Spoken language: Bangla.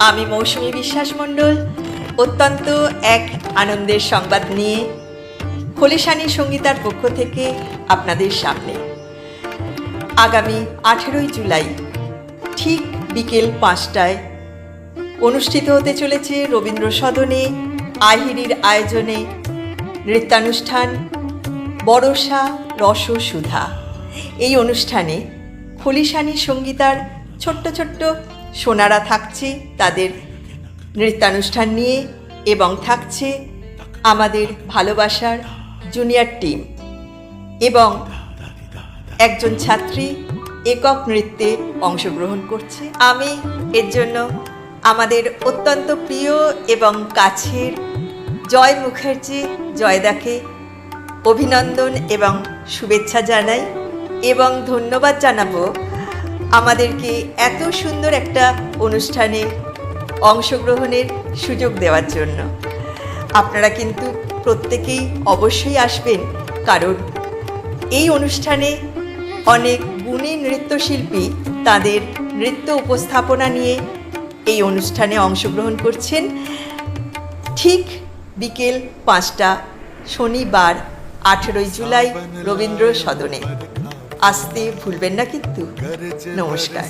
আমি মৌসুমী বিশ্বাস মণ্ডল অত্যন্ত এক আনন্দের সংবাদ নিয়ে খলিশানী সঙ্গীতার পক্ষ থেকে আপনাদের সামনে আগামী 18ই জুলাই ঠিক বিকেল 5টায় অনুষ্ঠিত হতে চলেছে রবীন্দ্র সদনে আহিরির আয়োজনে নৃত্যানুষ্ঠান বরষা রস সুধা। এই অনুষ্ঠানে খলিশানী সঙ্গীতার ছোট্ট ছোট্ট সোনারা থাকছে তাদের নৃত্যানুষ্ঠান নিয়ে এবং থাকছে আমাদের ভালোবাসার জুনিয়র টিম এবং একজন ছাত্রী একক নৃত্যে অংশগ্রহণ করছে। আমি এর জন্য আমাদের অত্যন্ত প্রিয় এবং কাছের জয় মুখার্জি জয়দাকে অভিনন্দন এবং শুভেচ্ছা জানাই এবং ধন্যবাদ জানাবো আমাদেরকে এত সুন্দর একটা অনুষ্ঠানে অংশগ্রহণের সুযোগ দেওয়ার জন্য। আপনারা কিন্তু প্রত্যেকেই অবশ্যই আসবেন, কারণ এই অনুষ্ঠানে অনেক গুণী নৃত্যশিল্পী তাদের নৃত্য উপস্থাপনা নিয়ে এই অনুষ্ঠানে অংশগ্রহণ করছেন। ঠিক বিকেল 5টা শনিবার 18ই জুলাই রবীন্দ্র সদনে আসতে ভুলবেন না কিন্তু। নমস্কার।